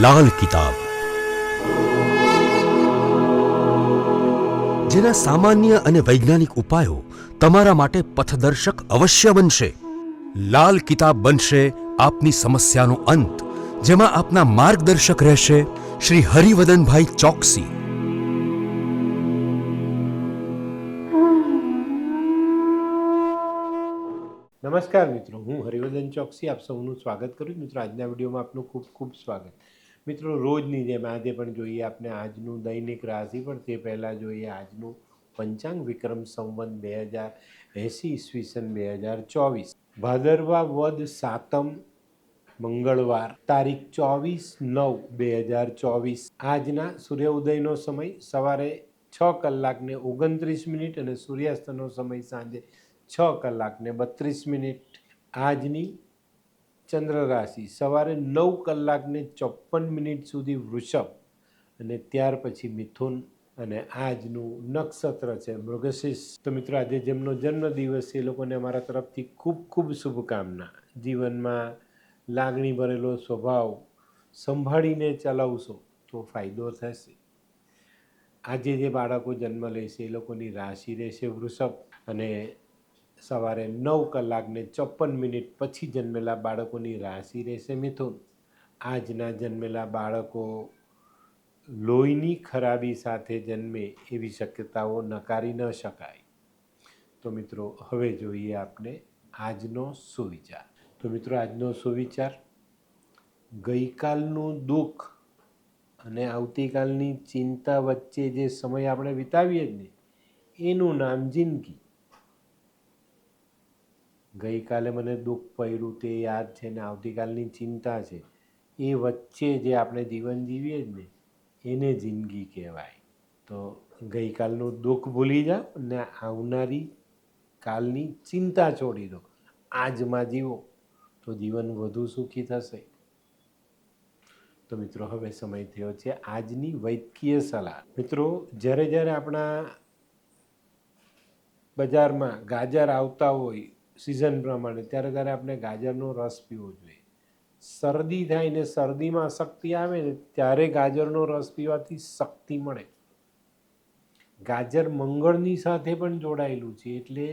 લાલ કિતાબ, જેના સામાન્ય અને વૈજ્ઞાનિક ઉપાયો તમારા માટે પથદર્શક અવશ્ય બનશે. લાલ કિતાબ બનશે આપની સમસ્યાનો અંત, જેમાં આપના માર્ગદર્શક રહેશે શ્રી હરિવદનભાઈ ચોકસી. નમસ્કાર મિત્રો, હું હરિવર્ધન ચોકસી આપ સૌનું સ્વાગત કરું છું. મિત્રો, આજના વિડીયોમાં આપનું ખૂબ ખૂબ સ્વાગત. મિત્રો, રોજની જેમ આજે પણ જોઈએ આપણે આજનું દૈનિક રાશિ, પણ તે પહેલાં જોઈએ આજનું પંચાંગ વિક્રમ સંવત 2080 ઈસવીસન 2024 ભાદરવા વદ સાતમ મંગળવાર તારીખ 24/9/2024. આજના સૂર્ય ઉદયનો સમય સવારે 6:29 અને સૂર્યાસ્તનો સમય સાંજે 6:32. આજની ચંદ્ર રાશિ સવારે 9:54 સુધી વૃષભ અને ત્યાર પછી મિથુન, અને આજનું નક્ષત્ર છે મૃગશીર્ષ. તો મિત્રો, આજે જેમનો જન્મદિવસ છે એ લોકોને અમારા તરફથી ખૂબ ખૂબ શુભકામના. જીવનમાં લાગણી ભરેલો સ્વભાવ સંભાળીને ચલાવશો તો ફાયદો થશે. આજે જે બાળકો જન્મ લેશે એ લોકોની રાશિ રહેશે વૃષભ, અને સવારે 9:54 પછી જન્મેલા બાળકોની રાશિ રહેશે મિથુન. આજના જન્મેલા બાળકો લોહીની ખરાબી સાથે જન્મે એવી શક્યતાઓ નકારી ન શકાય. તો મિત્રો, હવે જોઈએ આપણે આજનો સુવિચાર. તો મિત્રો, આજનો સુવિચાર: ગઈકાલનું દુઃખ અને આવતીકાલની ચિંતા વચ્ચે જે સમય આપણે વિતાવીએ જ ને એનું નામ જિંદગી. ગઈકાલે મને દુઃખ પડ્યું તે યાદ છે ને આવતીકાલની ચિંતા છે, એ વચ્ચે જે આપણે જીવન જીવીએ જ ને એને જિંદગી કહેવાય. તો ગઈકાલનું દુઃખ ભૂલી જાઓ ને આવનારી કાલની ચિંતા છોડી દો. આજમાં જીવો તો જીવન વધુ સુખી થશે. તો મિત્રો, હવે સમય થયો છે આજની વૈદ્યકીય સલાહ. મિત્રો, જ્યારે આપણા બજારમાં ગાજર આવતા હોય સિઝન પ્રમાણે, ત્યારે આપણે ગાજરનો રસ પીવો જોઈએ. શરદી થાય ને શરદીમાં શક્તિ આવે ને ત્યારે ગાજરનો રસ પીવાથી શક્તિ મળે. ગાજર મંગળની સાથે પણ જોડાયેલું છે, એટલે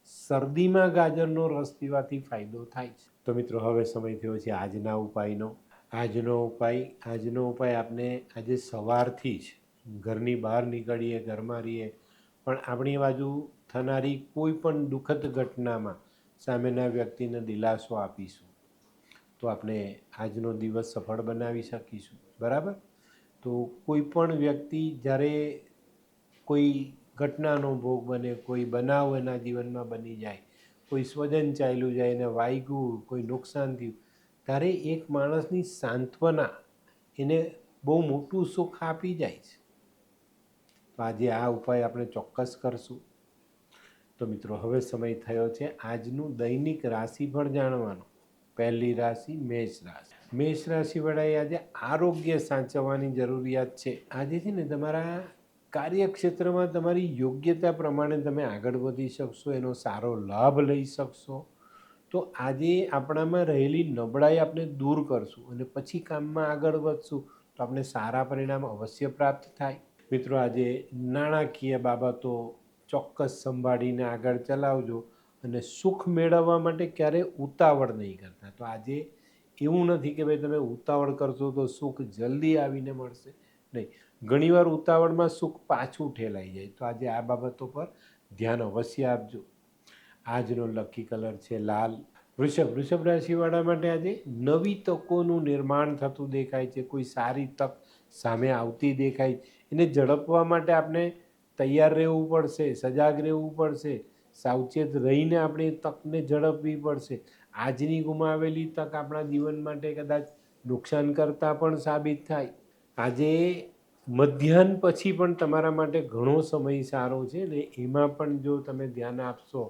શરદીમાં ગાજરનો રસ પીવાથી ફાયદો થાય છે. તો મિત્રો, હવે સમય થયો છે આજના ઉપાયનો. આજનો ઉપાય આપણે આજે સવારથી જ ઘરની બહાર નીકળીએ, ઘરમાં રહીએ, પણ આપણી બાજુ થનારી કોઈ પણ દુઃખદ ઘટનામાં સામેના વ્યક્તિને દિલાસો આપીશું તો આપણે આજનો દિવસ સફળ બનાવી શકીશું. બરાબર? તો કોઈ પણ વ્યક્તિ જ્યારે કોઈ ઘટનાનો ભોગ બને, કોઈ બનાવ એના જીવનમાં બની જાય, કોઈ સ્વજન ચાલ્યું જાય ને વાગ્યું, કોઈ નુકસાન થયું, ત્યારે એક માણસની સાંત્વના એને બહુ મોટું સુખ આપી જાય છે. તો આજે આ ઉપાય આપણે ચોક્કસ કરશું. તો મિત્રો, હવે સમય થયો છે આજનું દૈનિક રાશિફળ જાણવાનો. પહેલી રાશિ મેષ રાશિ. મેષ રાશિવાળાએ આજે આરોગ્ય સાચવવાની જરૂરિયાત છે. આજે છે ને તમારા કાર્યક્ષેત્રમાં તમારી યોગ્યતા પ્રમાણે તમે આગળ વધી શકશો, એનો સારો લાભ લઈ શકશો. તો આજે આપણામાં રહેલી નબળાઈ આપણે દૂર કરશું અને પછી કામમાં આગળ વધશું તો આપણે સારા પરિણામ અવશ્ય પ્રાપ્ત થાય. મિત્રો, આજે નાણાકીય બાબતો ચોક્કસ સંભાળીને આગળ ચલાવજો અને સુખ મેળવવા માટે ક્યારેય ઉતાવળ નહીં કરતા. તો આજે એવું નથી કે ભાઈ તમે ઉતાવળ કરશો તો સુખ જલ્દી આવીને મળશે, નહીં. ઘણીવાર ઉતાવળમાં સુખ પાછું ઠેલાઈ જાય. તો આજે આ બાબતો પર ધ્યાન અવશ્ય આપજો. આજનો લકી કલર છે લાલ. વૃષભ રાશિવાળા માટે આજે નવી તકોનું નિર્માણ થતું દેખાય છે. કોઈ સારી તક સામે આવતી દેખાય, એને ઝડપવા માટે આપણે તૈયાર રહેવું પડશે, સજાગ રહેવું પડશે, સાવચેત રહીને આપણે તકને ઝડપવી પડશે. આજની ગુમાવેલી તક આપણા જીવન માટે કદાચ નુકસાન કરતાં પણ સાબિત થાય. આજે મધ્યાહન પછી પણ તમારા માટે ઘણો સમય સારો છે ને એમાં પણ જો તમે ધ્યાન આપશો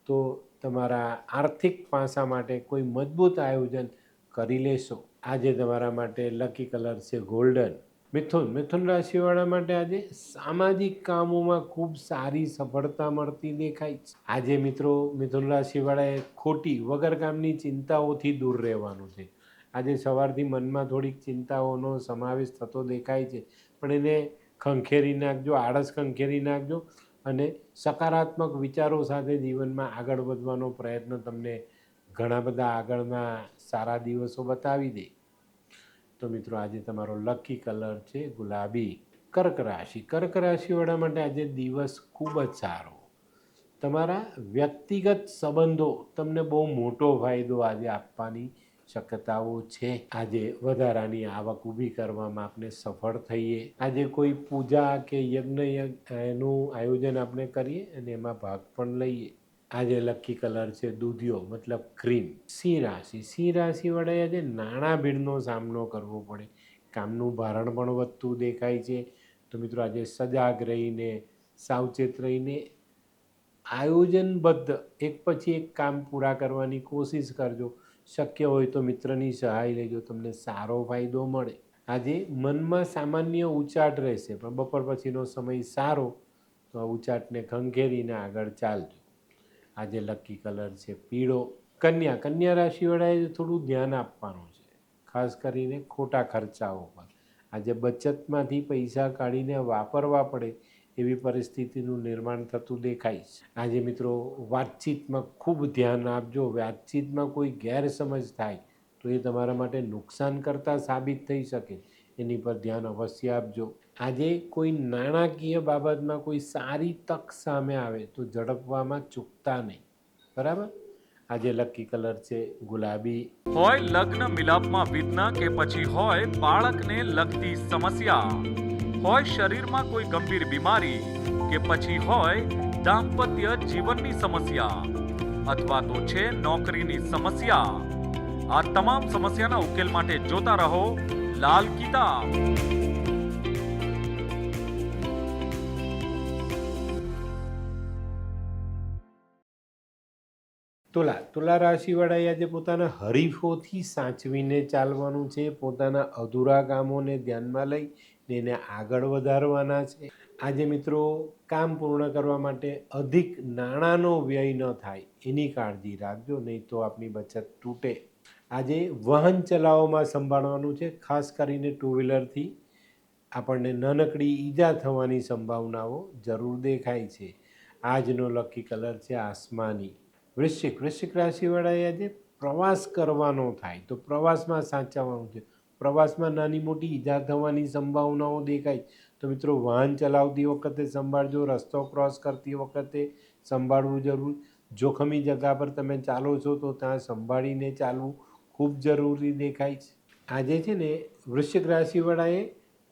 તો તમારા આર્થિક પાસા માટે કોઈ મજબૂત આયોજન કરી લેશો. આજે તમારા માટે લકી કલર છે ગોલ્ડન. મિથુન રાશિવાળા માટે આજે સામાજિક કામોમાં ખૂબ સારી સફળતા મળતી દેખાય છે. આજે મિત્રો, મિથુન રાશિવાળાએ ખોટી વગર કામની ચિંતાઓથી દૂર રહેવાનું છે. આજે સવારથી મનમાં થોડીક ચિંતાઓનો સમાવેશ થતો દેખાય છે, પણ એને ખંખેરી નાખજો, આળસ ખંખેરી નાખજો અને સકારાત્મક વિચારો સાથે જીવનમાં આગળ વધવાનો પ્રયત્ન તમને ઘણા બધા આગળના સારા દિવસો બતાવી દે. તો મિત્રો આજે તમારો લકી કલર છે ગુલાબી. કર્ક રાશિ. કર્ક રાશિવાળા માટે આજે દિવસ ખૂબ જ સારો. તમારા વ્યક્તિગત સંબંધો તમને બહુ મોટો ફાયદો આજે આપવાની શક્યતાઓ છે. આજે વધારાની આવક ઊભી કરવામાં આપણે સફળ થઈએ. આજે કોઈ પૂજા કે યજ્ઞ એનું આયોજન આપણે કરીએ અને એમાં ભાગ પણ લઈએ. આજે લકી કલર છે દૂધિયો મતલબ ક્રીમ. સિંહ રાશિ. સિંહ રાશિવાળાએ આજે નાણાં ભીડનો સામનો કરવો પડે. કામનું ભારણ પણ વધતું દેખાય છે. તો મિત્રો આજે સજાગ રહીને, સાવચેત રહીને, આયોજનબદ્ધ એક પછી એક કામ પૂરા કરવાની કોશિશ કરજો. શક્ય હોય તો મિત્રની સહાય લેજો, તમને સારો ફાયદો મળે. આજે મનમાં સામાન્ય ઉચાટ રહેશે, પણ બપોર પછીનો સમય સારો, તો આ ઉચાટને ખંખેરીને આગળ ચાલજો. આજે લકી કલર છે પીળો. કન્યા. કન્યા રાશિવાળાએ થોડું ધ્યાન આપવાનું છે, ખાસ કરીને ખોટા ખર્ચાઓ પર. આજે બચતમાંથી પૈસા કાઢીને વાપરવા પડે એવી પરિસ્થિતિનું નિર્માણ થતું દેખાય છે. આજે મિત્રો વાતચીતમાં ખૂબ ધ્યાન આપજો. વાતચીતમાં કોઈ ગેરસમજ થાય તો એ તમારા માટે નુકસાન કરતાં સાબિત થઈ શકે, એની પર ધ્યાન અવશ્ય આપજો. આજે કોઈ નાણાકીય બાબતમાં કોઈ સારી તક સામે આવે તો ઝડપવામાં ચૂકતા નહીં. બરાબર. આજે લકી કલર છે ગુલાબી. હોય લગ્ન મિલાપમાં વિઘ્ન કે પછી હોય બાળકને લગતી સમસ્યા, હોય શરીરમાં કોઈ ગંભીર બીમારી કે પછી હોય દાંપત્ય જીવનની સમસ્યા અથવા તો છે નોકરીની સમસ્યા, આ તમામ સમસ્યાના ઉકેલ માટે જોતા રહો લાલ કિતાબ. તુલા. તુલા રાશિવાળાએ આજે પોતાના હરીફોથી સાચવીને ચાલવાનું છે. પોતાના અધૂરા કામોને ધ્યાનમાં લઈ એને આગળ વધારવાના છે. આજે મિત્રો કામ પૂર્ણ કરવા માટે અધિક નાણાંનો વ્યય ન થાય એની કાળજી રાખજો, નહીં તો આપણી બચત તૂટે. આજે વાહન ચલાવવામાં સંભાળવાનું છે, ખાસ કરીને ટુ વ્હીલરથી આપણને નાનકડી ઈજા થવાની સંભાવનાઓ જરૂર દેખાય છે. આજનો લકી કલર છે આસમાની. વૃશ્ચિક. વૃશ્ચિક રાશિવાળાએ આજે પ્રવાસ કરવાનો થાય તો પ્રવાસમાં સાચવવાનું છે. પ્રવાસમાં નાની મોટી ઈજા થવાની સંભાવનાઓ દેખાય. તો મિત્રો વાહન ચલાવતી વખતે સંભાળજો, રસ્તો ક્રોસ કરતી વખતે સંભાળવું જરૂર. જોખમી જગ્યા પર તમે ચાલો છો તો ત્યાં સંભાળીને ચાલવું ખૂબ જરૂરી દેખાય છે. આજે છે ને વૃશ્ચિક રાશિવાળાએ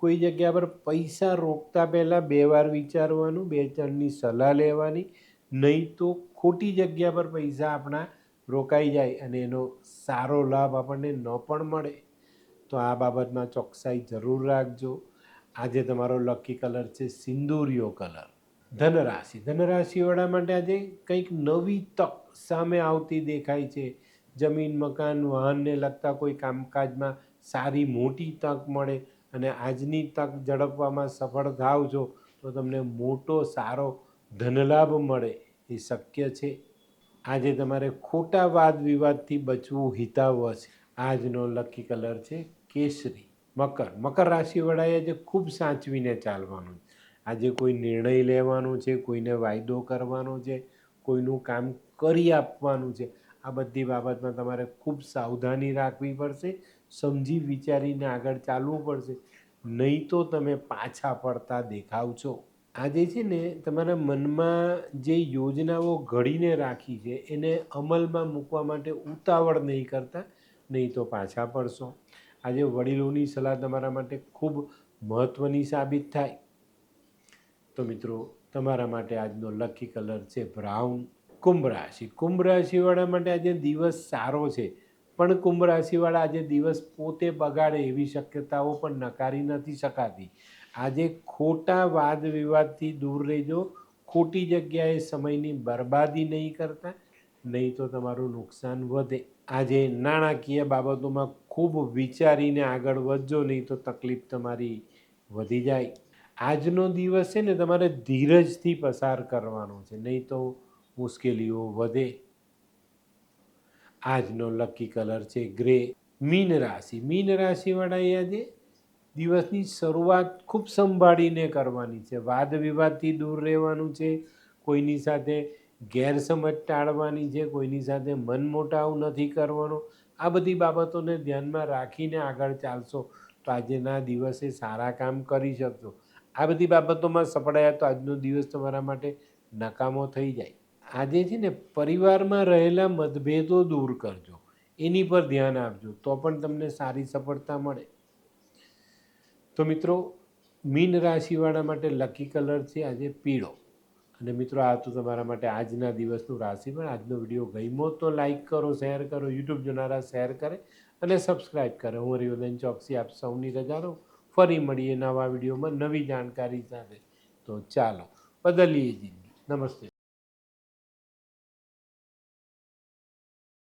કોઈ જગ્યા પર પૈસા રોકતા પહેલાં 2 વાર વિચારવાનું, 2 જણની સલાહ લેવાની, નહીં તો ખોટી જગ્યા પર પૈસા આપણા રોકાઈ જાય અને એનો સારો લાભ આપણને ન પણ મળે. તો આ બાબતમાં ચોકસાઈ જરૂર રાખજો. આજે તમારો લકી કલર છે સિંદૂરિયો કલર. ધનરાશિ. ધનરાશિવાળા માટે આજે કંઈક નવી તક સામે આવતી દેખાય છે. જમીન, મકાન, વાહનને લગતા કોઈ કામકાજમાં સારી મોટી તક મળે અને આજની તક ઝડપવામાં સફળ થાવ છો તો તમને મોટો સારો ધનલાભ મળે એ શક્ય છે. આજે તમારે ખોટા વાદ વિવાદથી બચવું હિતાવહ છે. આજનો લકી કલર છે કેસરી. મકર. મકર રાશિવાળાએ આજે ખૂબ સાચવીને ચાલવાનું. આજે કોઈ નિર્ણય લેવાનો છે, કોઈને વાયદો કરવાનો છે, કોઈનું કામ કરી આપવાનું છે. આ બધી બાબતમાં તમારે ખૂબ સાવધાની રાખવી પડશે, સમજી વિચારીને આગળ ચાલવું પડશે, નહીં તો તમે પાછા પડતા દેખાવ છો. આજે છે ને તમારા મનમાં જે યોજનાઓ ઘડીને રાખી છે એને અમલમાં મૂકવા માટે ઉતાવળ નહીં કરતા, નહીં તો પાછા પડશો. આજે વડીલોની સલાહ તમારા માટે ખૂબ મહત્ત્વની સાબિત થાય. તો મિત્રો તમારા માટે આજનો લકી કલર છે બ્રાઉન. કુંભ રાશિ. કુંભ રાશિવાળા માટે આજે દિવસ સારો છે, પણ કુંભ રાશિવાળા આજે દિવસ પોતે બગાડે એવી શક્યતાઓ પણ નકારી નથી શકાતી. આજે ખોટા વાદ વિવાદથી દૂર રહેજો. ખોટી જગ્યાએ સમયની બરબાદી નહીં કરતા, નહીં તો તમારું નુકસાન વધે. આજે નાણાકીય બાબતોમાં ખૂબ વિચારીને આગળ વધજો, નહીં તો તકલીફ તમારી વધી જાય. આજનો દિવસ છે ને તમારે ધીરજથી પસાર કરવાનો છે, નહીં તો મુશ્કેલીઓ વધે. આજનો લકી કલર છે ગ્રે. મીન રાશિવાળાએ આજે દિવસની શરૂઆત ખૂબ સંભાળીને કરવાની છે. વાદ વિવાદથી દૂર રહેવાનું છે, કોઈની સાથે ગેરસમજ ટાળવાની છે, કોઈની સાથે મનમોટાવ નથી કરવાનો. આ બધી બાબતોને ધ્યાનમાં રાખીને આગળ ચાલશો તો આજના દિવસે સારા કામ કરી શકશો. આ બધી બાબતોમાં સફળાયા તો આજનો દિવસ તમારા માટે નકામો થઈ જાય. આજે છે ને પરિવારમાં રહેલા મતભેદો દૂર કરજો, એની પર ધ્યાન આપજો તો પણ તમને સારી સફળતા મળે. તો મિત્રો, મીન રાશિવાળા માટે લકી કલર છે આજે પીળો. અને મિત્રો, આ તો તમારા માટે આજના દિવસનું રાશિફળ. આજનો વિડીયો ગમ્યો તો લાઈક કરો, શેર કરો, યુટ્યુબ જોનારા શેર કરે અને સબસ્ક્રાઈબ કરે. હું હરિવર્ધન ચોકસી આપ સૌની રજા લઉં. ફરી મળીએ નવા વિડીયોમાં નવી જાણકારી સાથે. તો ચાલો બદલીએ જિંદગી. નમસ્તે.